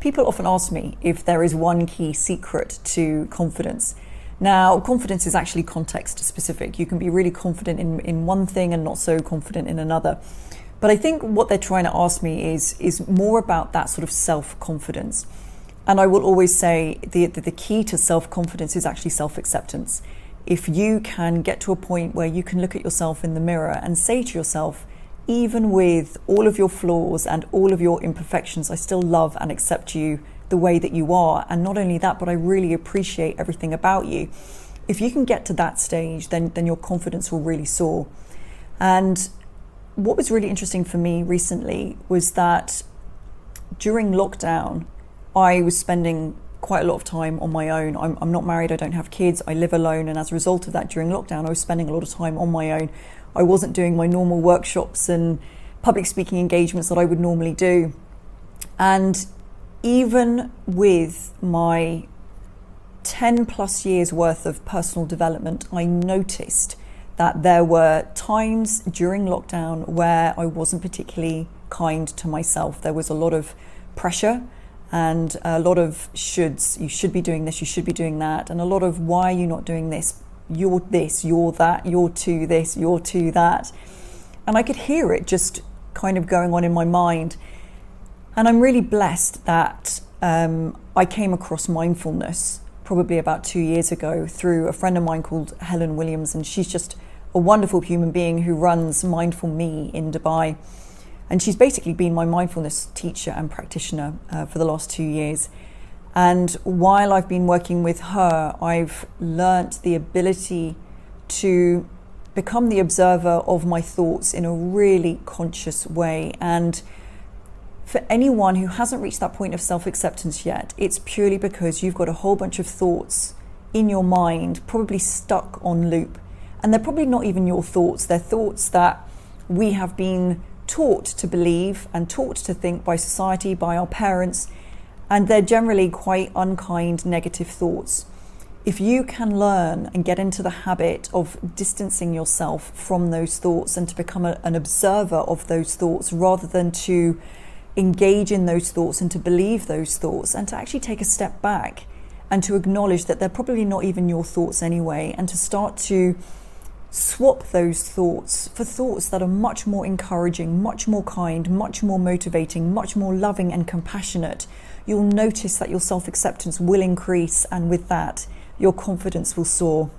People often ask me if there is one key secret to confidence. Now, confidence is actually context specific. You can be really confident in one thing and not so confident in another. But I think what they're trying to ask me is more about that sort of self-confidence. And I will always say the key to self-confidence is actually self-acceptance. If you can get to a point where you can look at yourself in the mirror and say to yourself, even with all of your flaws and all of your imperfections, I still love and accept you the way that you are. And not only that, but I really appreciate everything about you. If you can get to that stage, then your confidence will really soar. And what was really interesting for me recently was that during lockdown, I was spending quite a lot of time on my own. I'm not married, I don't have kids, I live alone. And as a result of that, during lockdown, I was spending a lot of time on my own. I wasn't doing my normal workshops and public speaking engagements that I would normally do. And even with my 10 plus years worth of personal development, I noticed that there were times during lockdown where I wasn't particularly kind to myself. There was a lot of pressure and a lot of shoulds. You should be doing this, you should be doing that. And a lot of, why are you not doing this? You're this, you're that, you're too this, you're too that. And I could hear it just kind of going on in my mind. And I'm really blessed that I came across mindfulness probably about 2 years ago through a friend of mine called Helen Williams. And she's just a wonderful human being who runs Mindful Me in Dubai. And she's basically been my mindfulness teacher and practitioner for the last 2 years. And while I've been working with her, I've learnt the ability to become the observer of my thoughts in a really conscious way. And for anyone who hasn't reached that point of self-acceptance yet, it's purely because you've got a whole bunch of thoughts in your mind, probably stuck on loop. And they're probably not even your thoughts. They're thoughts that we have been taught to believe and taught to think by society, by our parents. And they're generally quite unkind, negative thoughts. If you can learn and get into the habit of distancing yourself from those thoughts and to become an observer of those thoughts rather than to engage in those thoughts and to believe those thoughts, and to actually take a step back and to acknowledge that they're probably not even your thoughts anyway, and to start to swap those thoughts for thoughts that are much more encouraging, much more kind, much more motivating, much more loving and compassionate, you'll notice that your self-acceptance will increase, and with that, your confidence will soar.